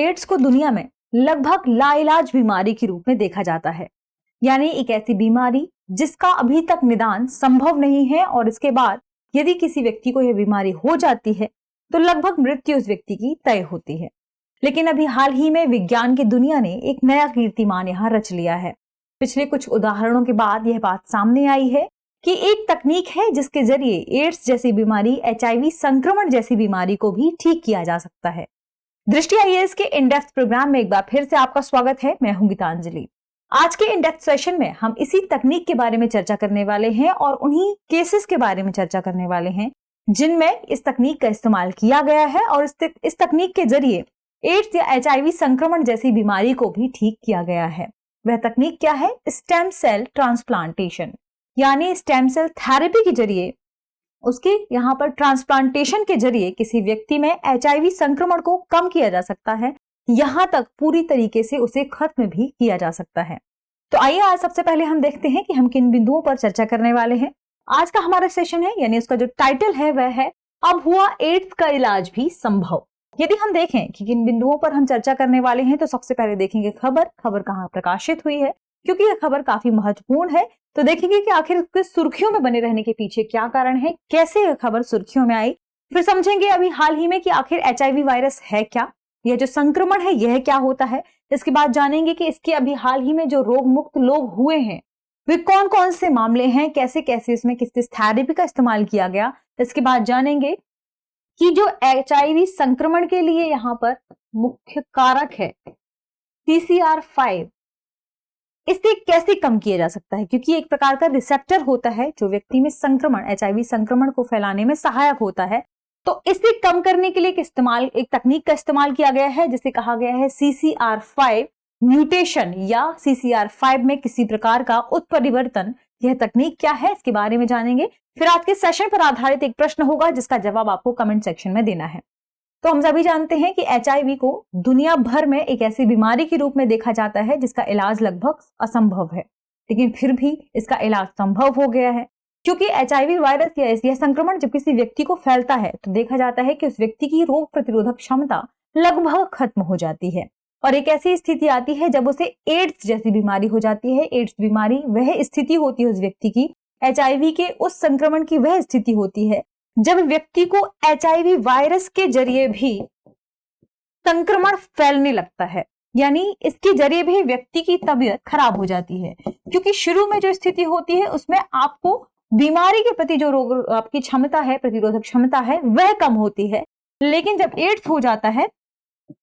Ads को दुनिया में लगभग लाइलाज बीमारी के रूप में देखा जाता है, यानी एक ऐसी बीमारी जिसका अभी तक निदान संभव नहीं है और इसके बाद यदि किसी व्यक्ति को यह बीमारी हो जाती है तो लगभग मृत्यु उस व्यक्ति की तय होती है। लेकिन अभी हाल ही में विज्ञान की दुनिया ने एक नया कीर्तिमान यहाँ रच लिया है। पिछले कुछ उदाहरणों के बाद यह बात सामने आई है कि एक तकनीक है जिसके जरिए एड्स जैसी बीमारी, HIV संक्रमण जैसी बीमारी को भी ठीक किया जा सकता है। दृष्टि IAS के इन डेप्थ प्रोग्राम में एक बार फिर से आपका स्वागत है। मैं हूं गीतांजलि। आज के इन डेप्थ सेशन में हम इसी तकनीक के बारे में चर्चा करने वाले हैं और उन्हीं केसेस के बारे में चर्चा करने वाले हैं जिनमें इस तकनीक का इस्तेमाल किया गया है और इस तकनीक के जरिए एड्स या HIV संक्रमण जैसी बीमारी को भी ठीक किया गया है। वह तकनीक क्या है? स्टेम सेल ट्रांसप्लांटेशन, यानी स्टेम सेल थेरेपी के जरिए, उसके यहाँ पर ट्रांसप्लांटेशन के जरिए किसी व्यक्ति में HIV संक्रमण को कम किया जा सकता है, यहाँ तक पूरी तरीके से उसे खत्म भी किया जा सकता है। तो आइए आज सबसे पहले हम देखते हैं कि हम किन बिंदुओं पर चर्चा करने वाले हैं। आज का हमारा सेशन है, यानी उसका जो टाइटल है वह है अब हुआ एड्स का इलाज भी संभव। यदि हम देखें कि किन बिंदुओं पर हम चर्चा करने वाले हैं तो सबसे पहले देखेंगे खबर कहाँ प्रकाशित हुई है, क्योंकि यह खबर काफी महत्वपूर्ण है। तो देखेंगे कि आखिर उसके सुर्खियों में बने रहने के पीछे क्या कारण है, कैसे यह खबर सुर्खियों में आई। फिर समझेंगे अभी हाल ही में कि आखिर HIV वायरस है क्या, यह जो संक्रमण है यह क्या होता है। इसके बाद जानेंगे कि इसके अभी हाल ही में जो रोग मुक्त लोग हुए हैं वे कौन कौन से मामले हैं, कैसे कैसे इसमें किस किस थेरेपी का इस्तेमाल किया गया। इसके बाद जानेंगे कि जो HIV संक्रमण के लिए यहाँ पर मुख्य कारक है CCR5, इसे कैसे कम किया जा सकता है, क्योंकि एक प्रकार का रिसेप्टर होता है जो व्यक्ति में संक्रमण, HIV संक्रमण को फैलाने में सहायक होता है। तो इसे कम करने के लिए एक तकनीक का इस्तेमाल किया गया है जिसे कहा गया है CCR5 म्यूटेशन या CCR5 में किसी प्रकार का उत्परिवर्तन। यह तकनीक क्या है इसके बारे में जानेंगे। फिर आज के सेशन पर आधारित एक प्रश्न होगा जिसका जवाब आपको कमेंट सेक्शन में देना है। तो हम सभी जानते हैं कि HIV को दुनिया भर में एक ऐसी बीमारी के रूप में देखा जाता है जिसका इलाज लगभग असंभव है, लेकिन फिर भी इसका इलाज संभव हो गया है। क्योंकि HIV वायरस या यह संक्रमण जब किसी व्यक्ति को फैलता है तो देखा जाता है कि उस व्यक्ति की रोग प्रतिरोधक क्षमता लगभग खत्म हो जाती है और एक ऐसी स्थिति आती है जब उसे एड्स जैसी बीमारी हो जाती है। एड्स बीमारी वह स्थिति होती है उस व्यक्ति की, HIV के उस संक्रमण की वह स्थिति होती है जब व्यक्ति को HIV वायरस के जरिए भी संक्रमण फैलने लगता है, यानी इसके जरिए भी व्यक्ति की तबीयत खराब हो जाती है। क्योंकि शुरू में जो स्थिति होती है उसमें आपको बीमारी के प्रति जो रोग आपकी क्षमता है, प्रतिरोधक क्षमता है, वह कम होती है। लेकिन जब एड्स हो जाता है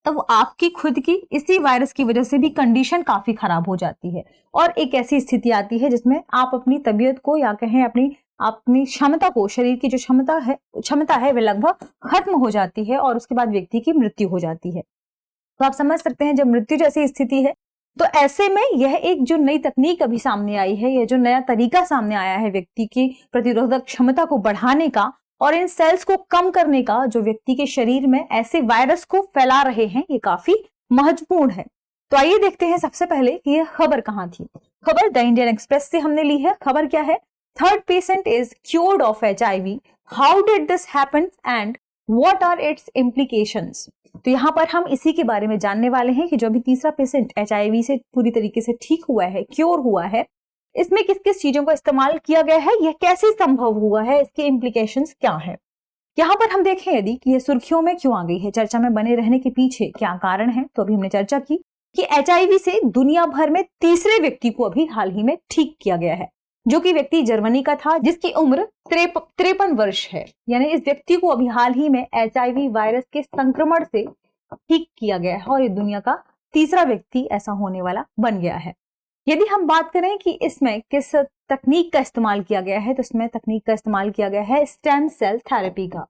तब आपकी खुद की इसी वायरस की वजह से भी कंडीशन काफी खराब हो जाती है और एक ऐसी स्थिति आती है जिसमें आप अपनी तबीयत को या कहें अपनी क्षमता को, शरीर की जो क्षमता है वह लगभग खत्म हो जाती है और उसके बाद व्यक्ति की मृत्यु हो जाती है। तो आप समझ सकते हैं जब मृत्यु जैसी स्थिति है तो ऐसे में यह एक जो नई तकनीक अभी सामने आई है, यह जो नया तरीका सामने आया है व्यक्ति की प्रतिरोधक क्षमता को बढ़ाने का और इन सेल्स को कम करने का जो व्यक्ति के शरीर में ऐसे वायरस को फैला रहे हैं, ये काफी महत्वपूर्ण है। तो आइए देखते हैं सबसे पहले कि यह खबर कहाँ थी। खबर द इंडियन एक्सप्रेस से हमने ली है। खबर क्या है? Third patient is cured of HIV, how did this happen and what are its implications. तो यहाँ पर हम इसी के बारे में जानने वाले हैं कि जो अभी तीसरा पेशेंट HIV से पूरी तरीके से ठीक हुआ है, क्योर हुआ है, इसमें किस किस चीजों का इस्तेमाल किया गया है, यह कैसे संभव हुआ है, इसके इम्प्लीकेशंस क्या है। यहाँ पर हम देखें यदि कि यह सुर्खियों में क्यों आ गई है, चर्चा में बने रहने के पीछे क्या कारण है, तो अभी हमने चर्चा की कि HIV से दुनिया भर में तीसरे व्यक्ति को अभी हाल ही में ठीक किया गया है, जो कि व्यक्ति जर्मनी का था जिसकी उम्र 53 वर्ष है। यानी इस व्यक्ति को अभी हाल ही में HIV वायरस के संक्रमण से ठीक किया गया है और ये दुनिया का तीसरा व्यक्ति ऐसा होने वाला बन गया है। यदि हम बात करें कि इसमें किस तकनीक का इस्तेमाल किया गया है तो इसमें तकनीक का इस्तेमाल किया गया है स्टेम सेल थेरेपी का,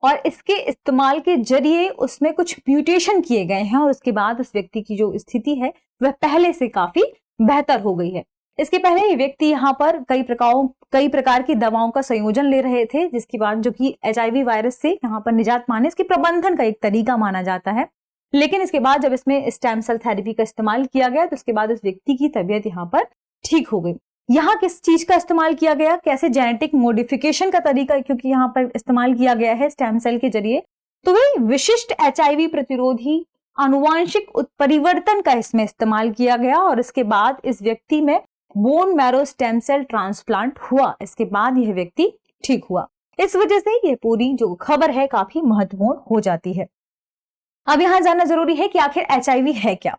और इसके इस्तेमाल के जरिए उसमें कुछ म्यूटेशन किए गए हैं और उसके बाद उस व्यक्ति की जो स्थिति है वह पहले से काफी बेहतर हो गई है। इसके पहले ये व्यक्ति यहाँ पर कई प्रकार की दवाओं का संयोजन ले रहे थे, जिसके बाद जो कि HIV वायरस से यहाँ पर निजात पाने इसके प्रबंधन का एक तरीका माना जाता है। लेकिन इसके बाद जब इसमें स्टेम सेल थेरेपी का इस्तेमाल किया गया तो उसके बाद उस व्यक्ति की तबीयत यहाँ पर ठीक हो गई। यहाँ किस चीज का इस्तेमाल किया गया, कैसे जेनेटिक मॉडिफिकेशन का तरीका, क्योंकि यहाँ पर इस्तेमाल किया गया है स्टेम सेल के जरिए तो वे विशिष्ट HIV प्रतिरोधी आनुवांशिक उत्परिवर्तन का इसमें इस्तेमाल किया गया और इसके बाद इस व्यक्ति में bone marrow stem cell transplant हुआ। इसके बाद यह व्यक्ति ठीक हुआ। इस वजह से यह पूरी जो खबर है काफी महत्वपूर्ण हो जाती है। अब यहां जानना जरूरी है कि आखिर HIV है क्या।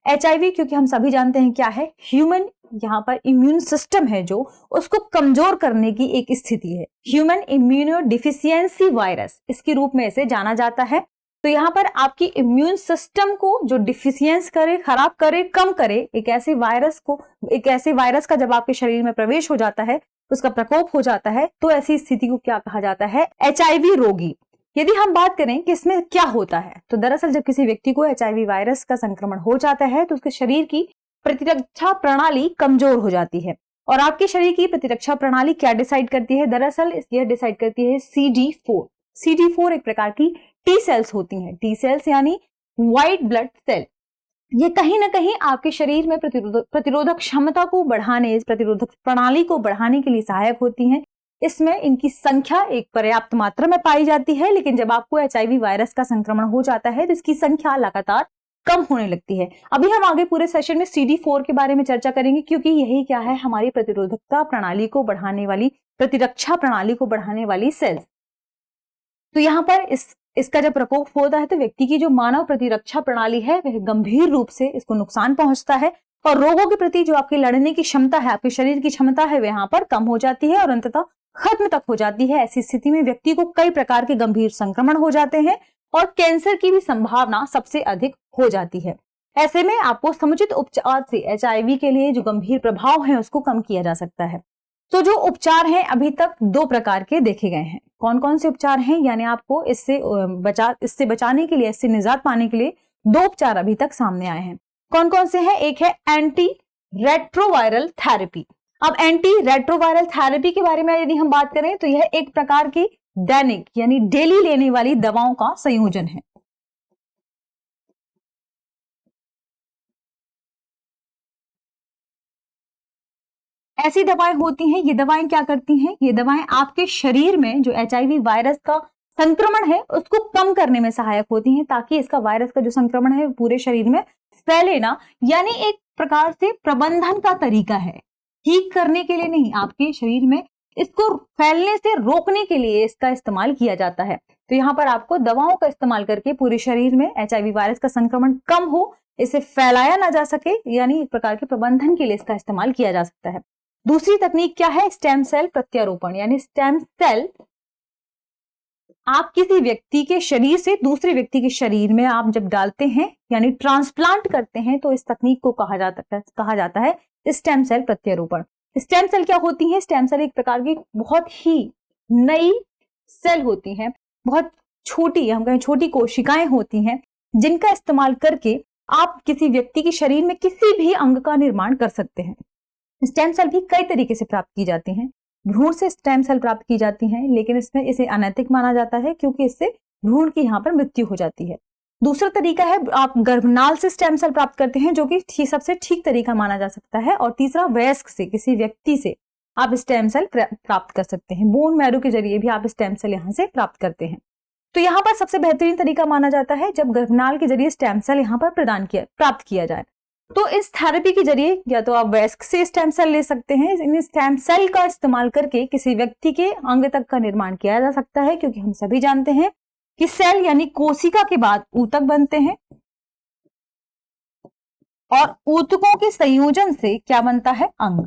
HIV क्योंकि हम सभी जानते हैं क्या है, ह्यूमन यहाँ पर इम्यून सिस्टम है जो उसको कमजोर करने की एक स्थिति है। ह्यूमन इम्यूनो डिफिशियंसी वायरस इसके रूप में इसे जाना जाता है। तो यहाँ पर आपकी इम्यून सिस्टम को जो डिफिशियंस करे, खराब करे, कम करे, एक ऐसे वायरस का जब आपके शरीर में प्रवेश हो जाता है, उसका प्रकोप हो जाता है, तो ऐसी स्थिति को क्या कहा जाता है, HIV रोगी। यदि हम बात करें कि इसमें क्या होता है, तो दरअसल जब किसी व्यक्ति को HIV वायरस का संक्रमण हो जाता है तो उसके शरीर की प्रतिरक्षा प्रणाली कमजोर हो जाती है। और आपके शरीर की प्रतिरक्षा प्रणाली क्या डिसाइड करती है, दरअसल यह डिसाइड करती है CD4। CD4 एक प्रकार की टी सेल्स होती हैं। टी सेल्स यानी व्हाइट ब्लड सेल। ये कहीं ना कहीं आपके शरीर में प्रतिरोधक क्षमता को बढ़ाने, प्रतिरोधक प्रणाली को बढ़ाने के लिए सहायक होती हैं। इसमें इनकी संख्या एक पर्याप्त मात्रा में पाई जाती है, लेकिन जब आपको HIV वायरस का संक्रमण हो जाता है तो इसकी संख्या लगातार कम होने लगती है। अभी हम आगे पूरे सेशन में CD4 के बारे में चर्चा करेंगे, क्योंकि यही क्या है, हमारी प्रतिरोधकता प्रणाली को बढ़ाने वाली, प्रतिरक्षा प्रणाली को बढ़ाने वाली सेल्स। तो यहाँ पर इसका जब प्रकोप होता है तो व्यक्ति की जो मानव प्रतिरक्षा प्रणाली है वह गंभीर रूप से इसको नुकसान पहुंचता है और रोगों के प्रति जो आपकी लड़ने की क्षमता है, आपके शरीर की क्षमता है, वह यहाँ पर कम हो जाती है और अंततः खत्म तक हो जाती है। ऐसी स्थिति में व्यक्ति को कई प्रकार के गंभीर संक्रमण हो जाते हैं और कैंसर की भी संभावना सबसे अधिक हो जाती है। ऐसे में आपको समुचित उपचार से HIV के लिए जो गंभीर प्रभाव है उसको कम किया जा सकता है। तो जो उपचार हैं अभी तक 2 प्रकार के देखे गए हैं। कौन कौन से उपचार हैं, यानी आपको इससे बचाने के लिए, इससे निजात पाने के लिए 2 उपचार अभी तक सामने आए हैं। कौन कौन से हैं, एक है एंटी रेट्रोवायरल थेरेपी। अब एंटी रेट्रोवायरल थेरेपी के बारे में यदि हम बात करें तो यह एक प्रकार की दैनिक यानी डेली लेने वाली दवाओं का संयोजन है। ऐसी दवाएं होती हैं, ये दवाएं क्या करती हैं, ये दवाएं आपके शरीर में जो HIV वायरस का संक्रमण है उसको कम करने में सहायक होती हैं, ताकि इसका वायरस का जो संक्रमण है पूरे शरीर में फैले ना। यानी एक प्रकार से प्रबंधन का तरीका है, ठीक करने के लिए नहीं, आपके शरीर में इसको फैलने से रोकने के लिए इसका इस्तेमाल किया जाता है। तो यहाँ पर आपको दवाओं का इस्तेमाल करके पूरे शरीर में HIV वायरस का संक्रमण कम हो, इसे फैलाया ना जा सके, यानी एक प्रकार के प्रबंधन के लिए इसका इस्तेमाल किया जा सकता है। दूसरी तकनीक क्या है, स्टेम सेल प्रत्यारोपण, यानी स्टेम सेल आप किसी व्यक्ति के शरीर से दूसरे व्यक्ति के शरीर में आप जब डालते हैं यानी ट्रांसप्लांट करते हैं, तो इस तकनीक को कहा जाता है स्टेम सेल प्रत्यारोपण। स्टेम सेल क्या होती है, स्टेम सेल एक प्रकार की बहुत ही नई सेल होती हैं, बहुत छोटी, हम कहें छोटी कोशिकाएं होती हैं, जिनका इस्तेमाल करके आप किसी व्यक्ति के शरीर में किसी भी अंग का निर्माण कर सकते हैं। स्टेम सेल भी कई तरीके से प्राप्त की जाती हैं। भ्रूण से स्टेम सेल प्राप्त की जाती हैं, लेकिन इसमें इसे अनैतिक माना जाता है क्योंकि इससे भ्रूण की यहाँ पर मृत्यु हो जाती है। दूसरा तरीका है आप गर्भनाल से स्टेम सेल प्राप्त करते हैं, जो कि सबसे ठीक तरीका माना जा सकता है। और तीसरा वयस्क से, किसी व्यक्ति से आप स्टेम सेल प्राप्त कर सकते हैं, बोन मैरो के जरिए भी आप स्टेम सेल यहाँ से प्राप्त करते हैं। तो यहाँ पर सबसे बेहतरीन तरीका माना जाता है जब गर्भनाल के जरिए स्टेम सेल यहाँ पर प्राप्त किया जाए। तो इस थेरेपी के जरिए या तो आप वयस्क से स्टेम सेल ले सकते हैं, इन स्टेम सेल का इस्तेमाल करके किसी व्यक्ति के अंग तक का निर्माण किया जा सकता है, क्योंकि हम सभी जानते हैं कि सेल यानी कोशिका के बाद ऊतक बनते हैं और ऊतकों के संयोजन से क्या बनता है, अंग।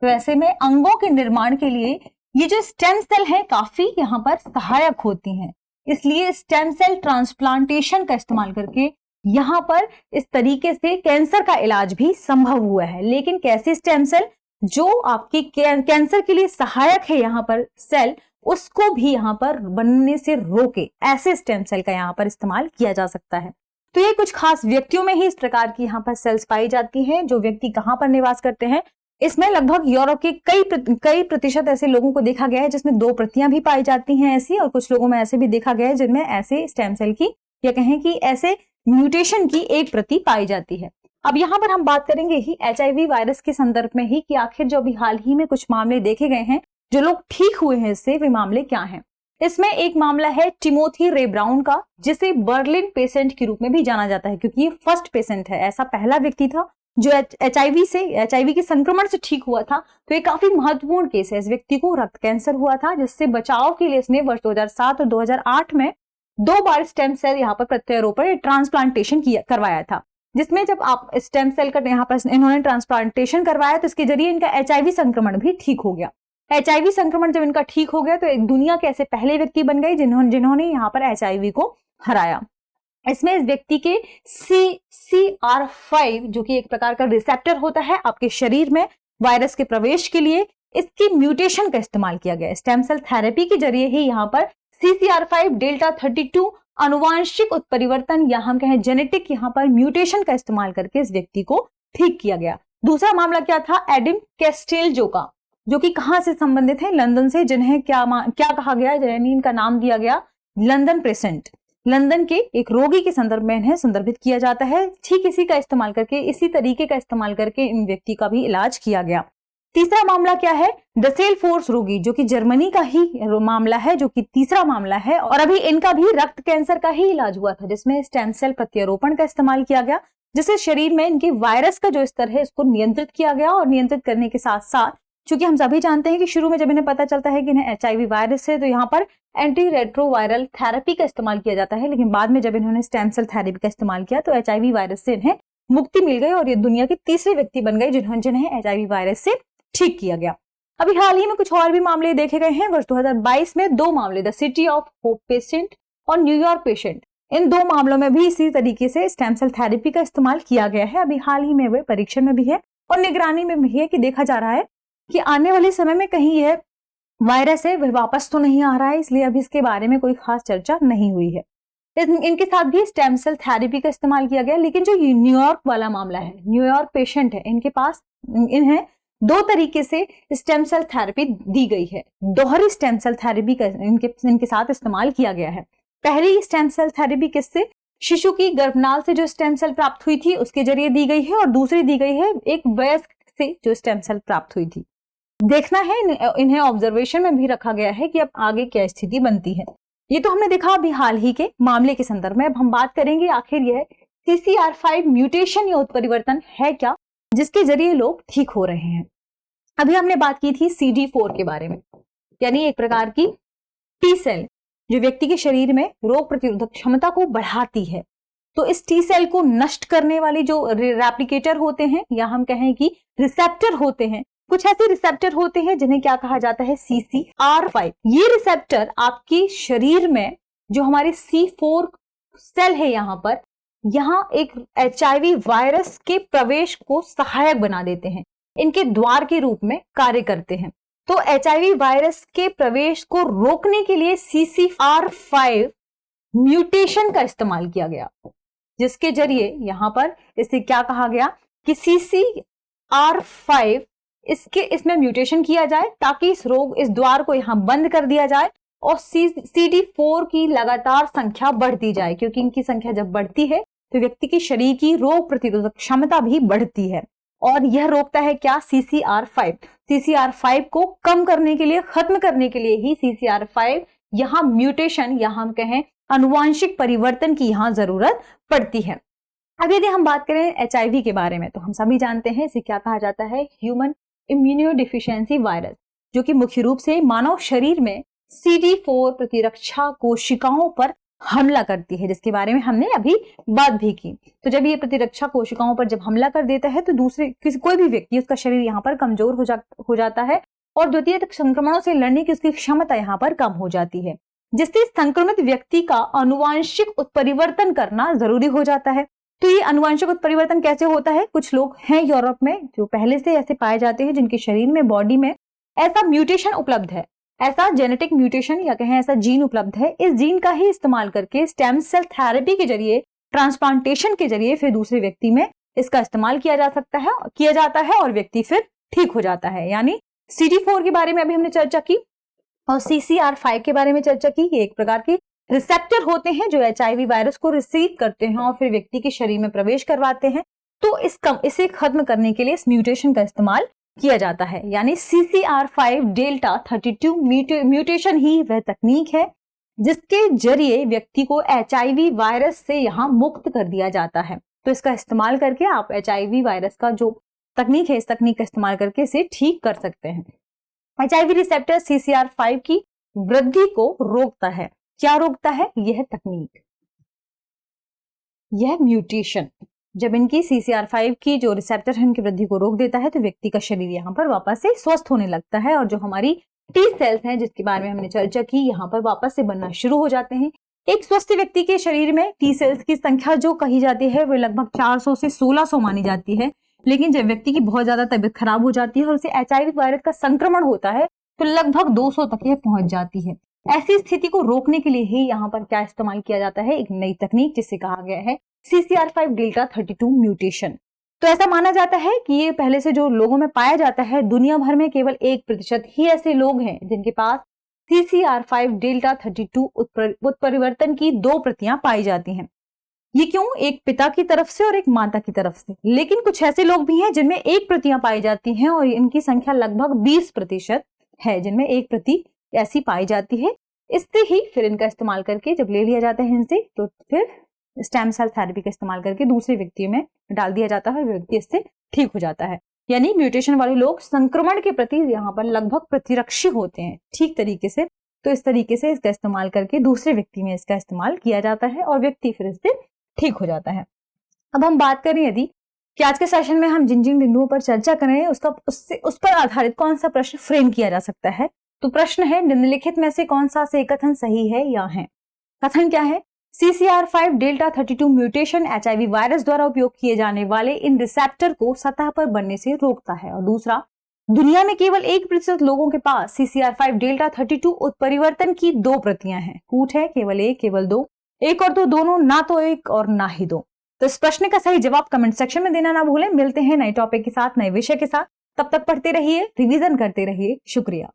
तो ऐसे में अंगों के निर्माण के लिए ये जो स्टेम सेल है काफी यहाँ पर सहायक होती हैं। इसलिए स्टेम सेल ट्रांसप्लांटेशन का इस्तेमाल करके यहाँ पर इस तरीके से कैंसर का इलाज भी संभव हुआ है। लेकिन कैसे स्टेम सेल जो आपकी कैंसर के लिए सहायक है यहाँ पर सेल, उसको भी यहाँ पर बनने से रोके, ऐसे स्टेम सेल का यहाँ पर इस्तेमाल किया जा सकता है। तो ये कुछ खास व्यक्तियों में ही इस प्रकार की यहाँ पर सेल्स पाई जाती हैं। जो व्यक्ति कहाँ पर निवास करते हैं, इसमें लगभग यूरोप के कई प्रतिशत ऐसे लोगों को देखा गया है जिसमें 2 प्रतियां भी पाई जाती हैं ऐसी, और कुछ लोगों में ऐसे भी देखा गया है जिनमें ऐसे स्टेम सेल की या कहें कि ऐसे म्यूटेशन की 1 प्रति पाई जाती है। अब यहाँ पर हम बात करेंगे ही HIV वायरस के संदर्भ में ही कि आखिर जो अभी हाल ही में कुछ मामले देखे गए हैं, जो लोग ठीक हुए हैं इससे, वे मामले क्या हैं। इसमें एक मामला है टिमोथी रे ब्राउन का, जिसे बर्लिन पेशेंट के रूप में भी जाना जाता है, क्योंकि ये फर्स्ट पेशेंट है, ऐसा पहला व्यक्ति था जो एचआईवी के संक्रमण से ठीक हुआ था। तो ये काफी महत्वपूर्ण केस है। इस व्यक्ति को रक्त कैंसर हुआ था, जिससे बचाव के लिए इसने वर्ष 2007 और 2008 में 2 बार स्टेम सेल यहाँ पर प्रत्यारोपण ट्रांसप्लांटेशन करवाया था, जिसमें जब आप स्टेम सेल का यहाँ पर इन्होंने ट्रांसप्लांटेशन करवाया तो इसके जरिए इनका एचआईवी संक्रमण भी ठीक हो गया। एचआईवी संक्रमण जब इनका ठीक हो गया तो एक दुनिया के ऐसे पहले व्यक्ति बन गए जिन्होंने यहाँ पर एचआईवी को हराया। इसमें इस व्यक्ति के CCR5 जो कि एक प्रकार का रिसेप्टर होता है आपके शरीर में वायरस के प्रवेश के लिए, इसकी म्यूटेशन का इस्तेमाल किया गया। स्टेम सेल थेरेपी के जरिए ही यहाँ पर CCR5 डेल्टा 32 अनुवांशिक उत्परिवर्तन या हम कहें जेनेटिक यहाँ पर म्यूटेशन का इस्तेमाल करके इस व्यक्ति को ठीक किया गया। दूसरा मामला क्या था, एडम कैस्टेल्जो का, जो कि कहां से संबंधित है, लंदन से, जिन्हें क्या कहा गया, जिन्हें इनका नाम दिया गया लंदन पेशेंट। लंदन के एक रोगी के संदर्भ में इन्हें संदर्भित किया जाता है। ठीक इसी का इस्तेमाल करके, इसी तरीके का इस्तेमाल करके इन व्यक्ति का भी इलाज किया गया। तीसरा मामला क्या है, डसेल फोर्स रोगी, जो कि जर्मनी का ही मामला है, जो कि तीसरा मामला है। और अभी इनका भी रक्त कैंसर का ही इलाज हुआ था, जिसमें स्टेम सेल प्रत्यारोपण का इस्तेमाल किया गया, जिससे शरीर में इनके वायरस का जो स्तर है इसको नियंत्रित किया गया। और नियंत्रित करने के साथ साथ, चूंकि हम सभी जानते हैं कि शुरू में जब इन्हें पता चलता है कि इन्हें एचआईवी वायरस है, तो यहाँ पर एंटी रेट्रोवायरल थेरेपी का इस्तेमाल किया जाता है। लेकिन बाद में जब इन्होंने स्टेम सेल थेरेपी का इस्तेमाल किया तो एचआईवी वायरस से इन्हें मुक्ति मिल गई और ये दुनिया के तीसरे व्यक्ति बन गए जिन्हें एचआईवी वायरस से ठीक किया गया। अभी हाल ही में कुछ और भी मामले देखे गए हैं। वर्ष 2022 में 2 मामले, the city of hope patient और न्यूयॉर्क पेशेंट, इन 2 मामलों में भी इसी तरीके से स्टेम सेल थेरेपी का इस्तेमाल किया गया है। अभी हाल ही में वे परीक्षण में भी है और निगरानी में भी है कि देखा जा रहा है कि आने वाले समय में कहीं यह वायरस है वह वापस तो नहीं आ रहा है, इसलिए अभी इसके बारे में कोई खास चर्चा नहीं हुई है। इनके साथ भी स्टेम सेल थेरेपी का इस्तेमाल किया गया। लेकिन जो न्यूयॉर्क वाला मामला है, न्यूयॉर्क पेशेंट है, इनके पास इन्हें 2 तरीके से स्टेम सेल थेरेपी दी गई है। दोहरी स्टेम सेल थेरेपी का इनके साथ इस्तेमाल किया गया है। पहली स्टेम सेल थेरेपी किससे, शिशु की गर्भनाल से जो स्टेम सेल प्राप्त हुई थी उसके जरिए दी गई है, और दूसरी दी गई है एक वयस्क से जो स्टेम सेल प्राप्त हुई थी। देखना है, इन्हें ऑब्जर्वेशन में भी रखा गया है कि अब आगे क्या स्थिति बनती है। ये तो हमने देखा अभी हाल ही के मामले के संदर्भ में। अब हम बात करेंगे आखिर यह CCR5 म्यूटेशन या उत्परिवर्तन है क्या, जिसके जरिए लोग ठीक हो रहे हैं। अभी हमने बात की थी CD4 के बारे में, यानी एक प्रकार की टी सेल जो व्यक्ति के शरीर में रोग प्रतिरोधक क्षमता को बढ़ाती है। तो इस टी सेल को नष्ट करने वाली जो रेप्लिकेटर होते हैं या हम कहें कि रिसेप्टर होते हैं, कुछ ऐसे रिसेप्टर होते हैं जिन्हें क्या कहा जाता है, CCR5। ये रिसेप्टर आपकी शरीर में जो हमारी C4 सेल है यहाँ एक HIV वायरस के प्रवेश को सहायक बना देते हैं, इनके द्वार के रूप में कार्य करते हैं। तो HIV वायरस के प्रवेश को रोकने के लिए CCR5 म्यूटेशन का इस्तेमाल किया गया, जिसके जरिए यहां पर इसे क्या कहा गया कि CCR5 इसमें म्यूटेशन किया जाए ताकि इस द्वार को यहां बंद कर दिया जाए और CD4 की लगातार संख्या बढ़ती जाए, क्योंकि इनकी संख्या जब बढ़ती है तो व्यक्ति की शरीर की रोग प्रतिरोधक क्षमता भी बढ़ती है। और यह रोकता है क्या, CCR5 को कम करने के लिए, खत्म करने के लिए ही CCR5 यहां म्यूटेशन या हम कहें अनुवांशिक परिवर्तन की यहां जरूरत पड़ती है। अब यदि हम बात करें HIV के बारे में, तो हम सभी जानते हैं इसे क्या कहा जाता है, ह्यूमन इम्यूनोडेफिशिएंसी वायरस, जो कि मुख्य रूप से मानव शरीर में CD4 प्रतिरक्षा कोशिकाओं पर हमला करती है, जिसके बारे में हमने अभी बात भी की। तो जब ये प्रतिरक्षा कोशिकाओं पर जब हमला कर देता है तो कोई भी व्यक्ति, उसका शरीर यहाँ पर कमजोर हो जाता है और द्वितीय संक्रमणों से लड़ने की उसकी क्षमता यहाँ पर कम हो जाती है, जिससे संक्रमित व्यक्ति का अनुवांशिक उत्परिवर्तन करना जरूरी हो जाता है। तो ये अनुवांशिक उत्परिवर्तन कैसे होता है, कुछ लोग हैं यूरोप में जो पहले से ऐसे पाए जाते हैं जिनके शरीर में, बॉडी में ऐसा म्यूटेशन उपलब्ध है, ऐसा जेनेटिक म्यूटेशन या कहें ऐसा जीन उपलब्ध है। इस जीन का ही इस्तेमाल करके स्टेम सेल थेरेपी के जरिए, ट्रांसप्लांटेशन के जरिए फिर दूसरे व्यक्ति में इसका इस्तेमाल किया जाता है और व्यक्ति फिर ठीक हो जाता है। यानी CD4 के बारे में अभी हमने चर्चा की और CCR5 के बारे में चर्चा की। ये एक प्रकार के रिसेप्टर होते हैं जो HIV वायरस को रिसीव करते हैं और फिर व्यक्ति के शरीर में प्रवेश करवाते हैं। तो इसे खत्म करने के लिए इस म्यूटेशन का इस्तेमाल किया जाता है। यानी CCR5 डेल्टा 32 म्यूटेशन ही वह तकनीक है जिसके जरिए व्यक्ति को HIV वायरस से यहाँ मुक्त कर दिया जाता है। तो इसका इस्तेमाल करके आप HIV वायरस का जो तकनीक है, इस तकनीक का इस्तेमाल करके इसे ठीक कर सकते हैं। HIV रिसेप्टर CCR5 की वृद्धि को रोकता है। क्या रोकता है? यह तकनीक, यह म्यूटेशन जब इनकी CCR5 की जो रिसेप्टर है उनकी वृद्धि को रोक देता है तो व्यक्ति का शरीर यहाँ पर वापस से स्वस्थ होने लगता है और जो हमारी टी सेल्स हैं जिसके बारे में हमने चर्चा की यहाँ पर वापस से बनना शुरू हो जाते हैं। एक स्वस्थ व्यक्ति के शरीर में टी सेल्स की संख्या जो कही जाती है वो लगभग 400 से 1600 मानी जाती है, लेकिन जब व्यक्ति की बहुत ज्यादा तबीयत खराब हो जाती है और उसे HIV वायरस का संक्रमण होता है तो लगभग 200 तक यह पहुंच जाती है। ऐसी स्थिति को रोकने के लिए ही यहाँ पर क्या इस्तेमाल किया जाता है? एक नई तकनीक जिसे कहा गया है CCR5 डेल्टा 32 म्यूटेशन। तो ऐसा माना जाता है कि ये पहले से जो लोगों में पाया जाता है, दुनिया भर में केवल 1% ही ऐसे लोग हैं जिनके पास CCR5 डेल्टा 32 उत्परिवर्तन की 2 प्रतियां पाई जाती हैं। ये क्यों? एक पिता की तरफ से और एक माता की तरफ से। लेकिन कुछ ऐसे लोग भी हैं जिनमें 1 प्रतियां पाई जाती हैं और इनकी संख्या लगभग 20% है जिनमें 1 प्रति ऐसी पाई जाती है। इससे ही फिर इनका इस्तेमाल करके जब ले लिया जाता है इनसे तो फिर स्टेम सेल थेरेपी का इस्तेमाल करके दूसरे व्यक्तियों में डाल दिया जाता है, व्यक्ति इससे ठीक हो जाता है। यानी म्यूटेशन वाले लोग संक्रमण के प्रति यहाँ पर लगभग प्रतिरक्षी होते हैं ठीक तरीके से। तो इस तरीके से इसका इस्तेमाल करके दूसरे व्यक्ति में इसका इस्तेमाल किया जाता है और व्यक्ति फिर इससे ठीक हो जाता है। अब हम बात करें यदि कि आज के सेशन में हम जिन जिन बिंदुओं पर चर्चा करें उस पर आधारित कौन सा प्रश्न फ्रेम किया जा सकता है, तो प्रश्न है निम्नलिखित में से कौन सा से कथन सही है या है। कथन क्या है? CCR5 delta 32 mutation HIV virus द्वारा उपयोग किए जाने वाले इन रिसेप्टर को सतह पर बनने से रोकता है। और दूसरा, दुनिया में केवल 1% लोगों के पास CCR5 डेल्टा 32 उत्परिवर्तन की 2 प्रतियां हैं। कूट है केवल 1, केवल 2, 1 और 2 दोनों, ना तो 1 और ना ही 2। तो इस प्रश्न का सही जवाब कमेंट सेक्शन में देना ना भूलें। मिलते हैं नए टॉपिक के साथ, नए विषय के साथ। तब तक पढ़ते रहिए, रिवीजन करते रहिए। शुक्रिया।